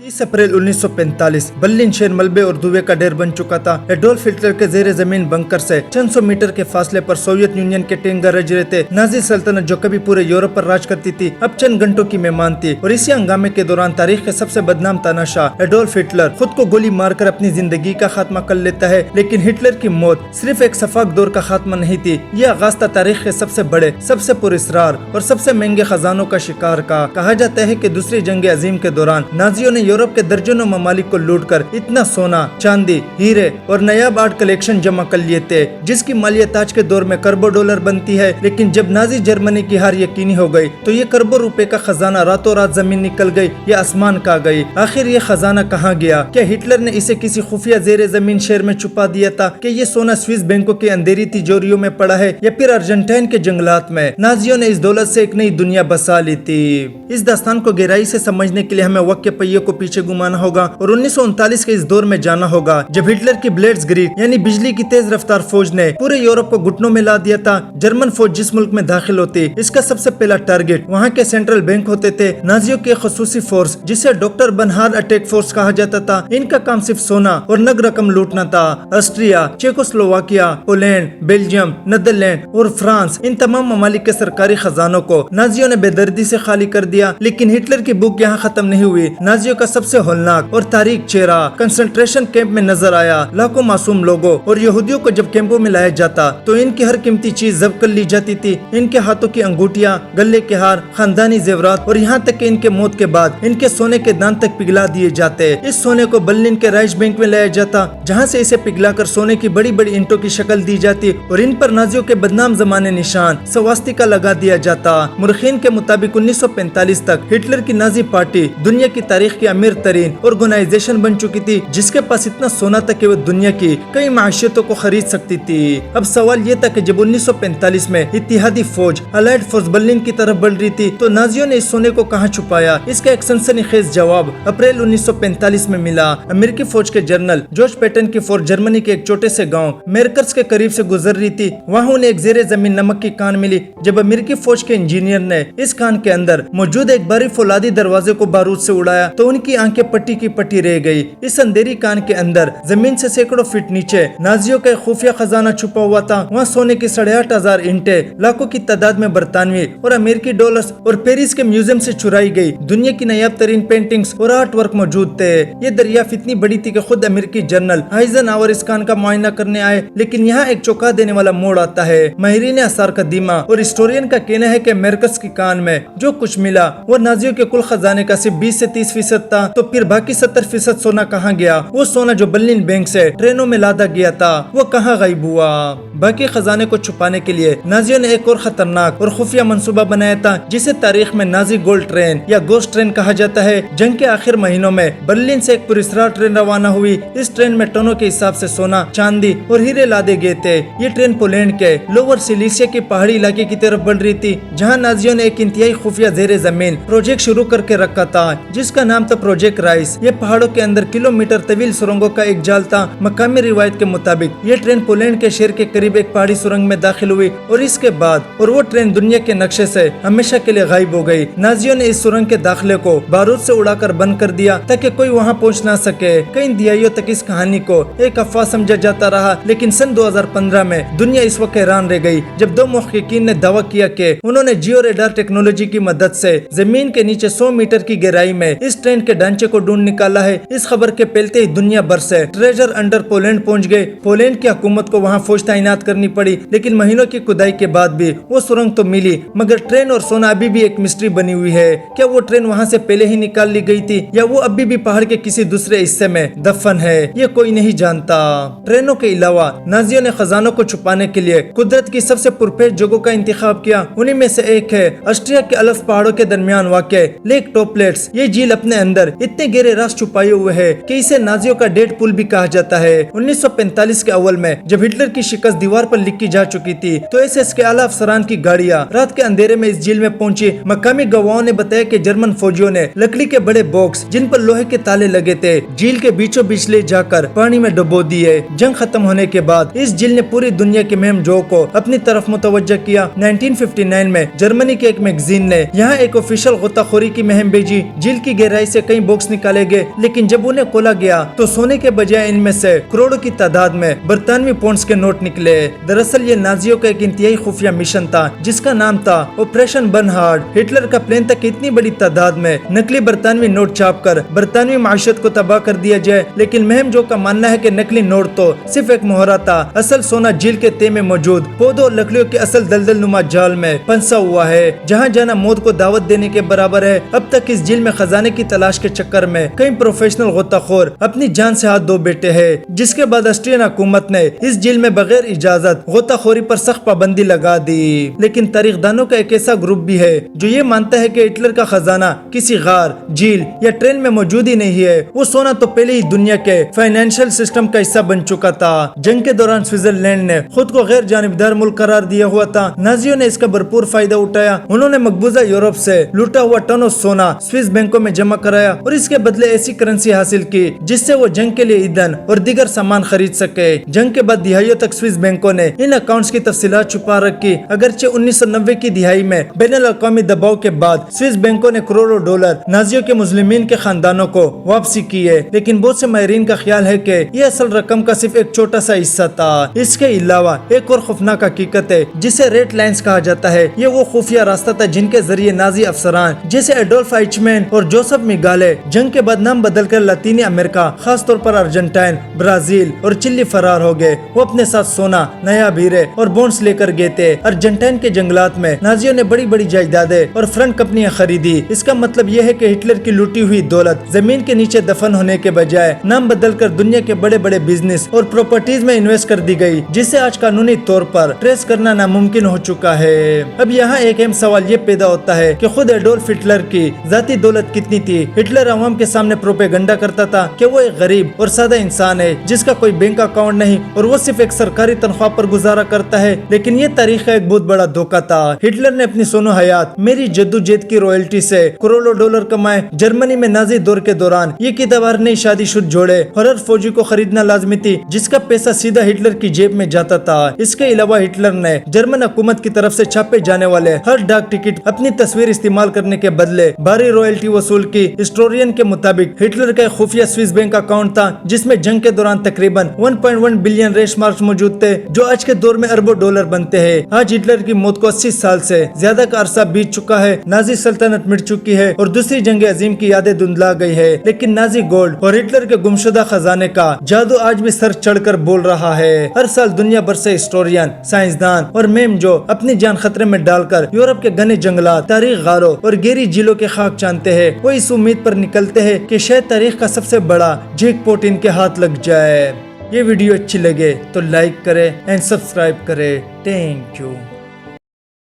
30 अप्रैल 1945 Berlin शहर मलबे और धुएं का ढेर बन चुका था। एडोल्फ हिटलर के जेर जमीन बंकर से चंद सौ मीटर के फासले पर सोवियत यूनियन के टैंक गरज रहे थे। नाजी सल्तनत जो कभी पूरे यूरोप पर राज करती थी अब चंद घंटों की मेहमान थी और इसी हंगामे के दौरान तारीख के सबसे बदनाम तानाशाह एडोल्फ हिटलर खुद को गोली मारकर अपनी जिंदगी का खात्मा कर लेता है। लेकिन हिटलर की मौत सिर्फ एक सफाक दौर का खात्मा नहीं थी, यह आगाज था तारीख के सबसे बड़े, सबसे पुरस्कार और सबसे महंगे खजानों का शिकार का। कहा जाता है कि दूसरी जंग अजीम के दौरान नाजियों ने यूरोप के दर्जनों ममालिक को लूटकर इतना सोना, चांदी, हीरे और नायाब आर्ट कलेक्शन जमा कर लिए थे जिसकी मालियत आज के दौर में करोड़ों डॉलर बनती है। लेकिन जब नाजी जर्मनी की हार यकीनी हो गई तो ये करोड़ों रुपए का खजाना रातों रात जमीन निकल गई या आसमान का गई। आखिर ये खजाना कहाँ गया? क्या हिटलर ने इसे किसी खुफिया जेर जमीन शहर में छुपा दिया था? कि ये सोना स्विस बैंकों के अंधेरी तिजोरियों में पड़ा है या फिर अर्जेंटीना के जंगलात में? नाजियों ने इस दौलत से एक नई दुनिया बसा ली थी। इस दास्तान को गहराई से समझने के लिए हमें वक्त के पहिए को पीछे घुमाना होगा और 1939 के इस दौर में जाना होगा जब हिटलर की ब्लिट्जक्रीग यानी बिजली की तेज रफ्तार फौज ने पूरे यूरोप को घुटनों में ला दिया था। जर्मन फौज जिस मुल्क में दाखिल होती इसका सबसे पहला टारगेट वहाँ के सेंट्रल बैंक होते थे। नाजियों की खसूसी फोर्स जिसे डॉक्टर बनहार अटैक फोर्स कहा जाता था, इनका काम सिर्फ सोना और नग रकम लूटना था। Austria, Czechoslovakia, Poland, Belgium, Netherland और फ्रांस, इन तमाम ममालिक के सरकारी खजानों को नाजियों ने बेदर्दी से खाली कर दिया। लेकिन हिटलर की भूख यहाँ खत्म नहीं हुई। नाजियों का सबसे होलनाक और तारीख चेहरा कंसंट्रेशन कैंप में नजर आया। लाखों मासूम लोगों और यहूदियों को जब कैंपों में लाया जाता तो इनकी हर कीमती चीज जब्त कर ली जाती थी। इनके हाथों की अंगूठियां, गले के हार, खानदानी जेवरात और यहाँ तक कि इनके मौत के बाद इनके सोने के दान तक पिघला दिए जाते। इस सोने को बर्लिन के राइस बैंक में लाया जाता जहाँ से इसे पिघलाकर सोने की बड़ी बड़ी ईंटों की शक्ल दी जाती और इन पर नाजियों के बदनाम जमाने निशान स्वास्तिका लगा दिया जाता। मुर्खीन के मुताबिक 1945 तक हिटलर की नाजी पार्टी दुनिया की तारीख की अमीर तरीन ऑर्गेनाइजेशन बन चुकी थी जिसके पास इतना सोना था कि वो दुनिया की कई माशियतों को खरीद सकती थी। अब सवाल ये था कि जब 1945 में इत्तेहादी फौज अलाइड फोर्स बर्लिन की तरफ बढ़ रही थी तो नाजियों ने इस सोने को कहाँ छुपाया? इसका एक सनसनीखेज जवाब अप्रैल 1945 में मिला। अमेरिकी फौज के जनरल जॉर्ज पैटन की फौज जर्मनी के एक छोटे से गाँव मेरकर्स के करीब से गुजर रही थी। वहाँ उन्हें एक जेरे जमीन नमक की कान मिली। जब अमेरिकी फौज के इंजीनियर ने इस कान के अंदर मौजूद एक बारी फौलादी दरवाजे को बारूद से उड़ाया तो उनकी आंखें पट्टी की पट्टी रह गई। इस अंधेरी कान के अंदर जमीन से सैकड़ों फीट नीचे नाजियों का खुफिया खजाना छुपा हुआ था। वहाँ सोने की 8,500 ईंटें, लाखों की तादाद में बरतानवी और अमेरिकी डॉलर्स और पेरिस के म्यूजियम से चुराई गई दुनिया की नायाब तरीन पेंटिंग्स और आर्ट वर्क मौजूद थे। ये दरियाफ्त इतनी बड़ी थी कि खुद अमेरिकी जनरल आइजनहावर इस कान का मुआयना करने आए। लेकिन यहाँ एक चौंका देने वाला मोड़ आता है। माहिरीन आसार कदीमा और हिस्टोरियन का कहना है कि मेरकस की कान में जो कुछ मिला वो नाजियों के कुल खजाने का सिर्फ 20 से 30% था। तो फिर बाकी 70% सोना कहाँ गया? वो सोना जो बर्लिन बैंक से ट्रेनों में लादा गया था वो कहाँ गायब हुआ? बाकी खजाने को छुपाने के लिए नाजियों ने एक और खतरनाक और खुफिया मंसूबा बनाया था जिसे तारीख में नाजी गोल्ड ट्रेन या गोस्ट ट्रेन कहा जाता है। जंग के आखिर महीनों में बर्लिन से एक पुरस्कार ट्रेन रवाना हुई। इस ट्रेन में टनों के हिसाब से सोना, चांदी और हीरे लादे गए थे। ये ट्रेन पोलैंड के लोअर सिलिसिया के पहाड़ी इलाके की तरफ बढ़ रही थी जहाँ नाजियों ने एक इंतहाई खुफिया जेरे जमीन प्रोजेक्ट शुरू करके रखा था जिसका नाम था प्रोजेक्ट राइस। ये पहाड़ों के अंदर किलोमीटर तवील सुरंगों का एक जाल था। मकामी रिवायत के मुताबिक ये ट्रेन पोलैंड के शहर के करीब एक पहाड़ी सुरंग में दाखिल हुई और इसके बाद वो ट्रेन दुनिया के नक्शे से हमेशा के लिए गायब हो गई। नाजियों ने इस सुरंग के दाखिले को बारूद से उड़ाकर बंद कर दिया ताकि कोई वहाँ पहुँच ना सके। कई दिहाइयों तक इस कहानी को एक अफवाह समझा जाता रहा। लेकिन सन 2015 में दुनिया इस वक्त हैरान रह गई जब दो मुहक्किकीन ने दावा किया कि उन्होंने जियो रेडार टेक्नोलॉजी की मदद से जमीन के नीचे 100 मीटर की गहराई में इस ट्रेन के ढांचे को ढूंढ निकाला है। इस खबर के पहलते ही दुनिया भर से ट्रेजर अंडर पोलैंड पहुंच गए। पोलैंड की हुकूमत को वहां फौज तैनात करनी पड़ी। लेकिन महीनों की खुदाई के बाद भी वो सुरंग तो मिली मगर ट्रेन और सोना अभी भी एक मिस्ट्री बनी हुई है। क्या वो ट्रेन वहां से पहले ही निकाल ली गई थी या वो अभी भी पहाड़ के किसी दूसरे हिस्से में दफन है? ये कोई नहीं जानता। ट्रेनों के अलावा नाजियों ने खजानों को छुपाने के लिए कुदरत की सबसे पुरपेश जगहों का इंतखाब किया। उन्हीं में से एक है ऑस्ट्रिया के अल्प्स पहाड़ों के दरमियान वाक़े लेक टॉपलेट्स। ये झील अपने अंदर इतने गहरे राज छुपाए हुए है कि इसे नाजियों का डेड पुल भी कहा जाता है। 1945 के अव्वल में जब हिटलर की शिकस्त दीवार पर लिखी जा चुकी थी तो एसएस के आला अफसरान की गाड़ियां रात के अंधेरे में इस झील में पहुंची। मकामी गवाहों ने बताया कि जर्मन फौजियों ने लकड़ी के बड़े बॉक्स जिन पर लोहे के ताले लगे थे झील के बीचों बीच ले जाकर पानी में डुबो दिए। जंग खत्म होने के बाद इस झील ने पूरी दुनिया के मेहम जो को अपनी तरफ मुतवज्जह किया। 1959 में जर्मनी के एक मैगजीन ने यहाँ एक ऑफिशियल गोताखोरी की मुहिम भेजी। झील की गहराई से कई बॉक्स निकाले गए, लेकिन जब उन्हें खोला गया तो सोने के बजाय इनमें से करोड़ों की तादाद में बरतानवी पौंड्स के नोट निकले। दरअसल ये नाजियों का एक इंतहाई खुफिया मिशन था जिसका नाम था ऑपरेशन बर्नहार्ड। हिटलर का प्लान था कि इतनी बड़ी तादाद में नकली बरतानवी नोट छाप कर बरतानवी माशियत को तबाह कर दिया जाए, लेकिन महमजो का मानना है कि नकली नोट तो सिर्फ एक मोहरा था। असल सोना झील के तह में मौजूद पौधों और लकड़ियों के असल दलदल नुमा जाल में फंसा हुआ है, जहाँ जाना मौत को दावत देने के बराबर है। अब तक इस झील में खजाने की तलाश के चक्कर में कई प्रोफेशनल गोताखोर अपनी जान से हाथ धो बैठे हैं, जिसके बाद ऑस्ट्रियन हुकूमत ने इस झील में बगैर इजाजत गोताखोरी पर सख्त पाबंदी लगा दी। लेकिन तारीखदानों का एक ऐसा ग्रुप भी है जो ये मानता है कि हिटलर का खजाना किसी गार, झील या ट्रेन में मौजूद ही नहीं है। वो सोना तो पहले ही दुनिया के फाइनेंशियल सिस्टम का हिस्सा बन चुका था। जंग के दौरान स्विट्जरलैंड ने खुद को गैर जानिबदार मुल्क करार दिया हुआ था। नाजियों ने इसका भरपूर फायदा उठाया। उन्होंने मकबूजा यूरोप से लूटा हुआ टनों सोना स्विस बैंकों में जमा कराया और इसके बदले ऐसी करेंसी हासिल की जिससे वो जंग के लिए ईंधन और दीगर सामान खरीद सके। जंग के बाद दिहाइयों तक स्विस बैंकों ने इन अकाउंट्स की तफसीलात छुपा रखी। अगरचे 1990 की दिहाई में बैनुल अक़वामी दबाव के बाद स्विस बैंकों ने करोड़ों डॉलर नाजियों के मुस्लिमीन के खानदानों को वापसी की है, लेकिन बहुत से माहिरीन का ख्याल है कि ये असल रकम का सिर्फ एक छोटा सा हिस्सा था। इसके अलावा एक और खौफनाक हकीकत है जिसे रेड लाइन्स कहा जाता है। ये वो खुफिया रास्ता था जिनके जरिए नाजी अफसरान जैसे एडोल्फ आइचमैन और जोसेफ मिगाले जंग के बाद नाम बदलकर लातीनी अमेरिका, खास तौर पर अर्जेंटाइन, ब्राजील और चिली फरार हो गए। वो अपने साथ सोना, नया हीरे और बॉन्ड्स लेकर गए थे। अर्जेंटाइन के जंगलात में नाजियों ने बड़ी बड़ी जायदादें और फ्रंट कंपनियां खरीदी। इसका मतलब यह है कि हिटलर की लूटी हुई दौलत जमीन के नीचे दफन होने के बजाय नाम बदलकर दुनिया के बड़े बड़े बिजनेस और प्रॉपर्टीज में इन्वेस्ट कर दी गई, जिसे आज कानूनी तौर पर ट्रेस करना नामुमकिन हो चुका है। अब यहाँ एक अहम सवाल ये पैदा होता है कि खुद एडोल्फ हिटलर की जाती दौलत कितनी थी। हिटलर आवाम के सामने प्रोपेगेंडा करता था कि वो एक गरीब और सादा इंसान है जिसका कोई बैंक अकाउंट नहीं और वो सिर्फ एक सरकारी तनख्वाह पर गुजारा करता है, लेकिन ये तारीख का एक बहुत बड़ा धोखा था। हिटलर ने अपनी सोनो हयात मेरी जद्दोजहद की रॉयल्टी से करोड़ों डॉलर कमाए। जर्मनी में नाजी दौर के दौरान ये किताबार नई शादीशुदा जोड़े और हर फौजी को खरीदना लाजमी थी, जिसका पैसा सीधा हिटलर की जेब में जाता था। इसके अलावा हिटलर ने जर्मन हुकूमत की तरफ से छापे जाने वाले हर डाक टिकट अपनी तस्वीर इस्तेमाल करने के बदले भारी रॉयल्टी वसूल की। हिस्टोरियन के मुताबिक हिटलर का खुफिया स्विस बैंक अकाउंट था जिसमें जंग के दौरान तकरीबन 1.1 बिलियन रेश मार्क्स मौजूद थे, जो आज के दौर में अरबों डॉलर बनते हैं। आज हिटलर की मौत को 80 साल से ज्यादा का अरसा बीत चुका है। नाजी सल्तनत मिट चुकी है और दूसरी जंग अजीम की यादें धुंधला गई है, लेकिन नाजी गोल्ड और हिटलर के गुमशुदा खजाने का जादू आज भी सर चढ़कर बोल रहा है। हर साल दुनिया भर से हिस्टोरियन, साइंसदान और मेम जो अपनी जान खतरे में डालकर यूरोप के घने जंगलात, तारीख गारों और गहरी झीलों के खाक छानते हैं, वो इस उम्मीद पर निकलते हैं कि शायद तारीख का सबसे बड़ा जैकपॉट इनके हाथ लग जाए। ये वीडियो अच्छी लगे तो लाइक करें एंड सब्सक्राइब करें। Thank you.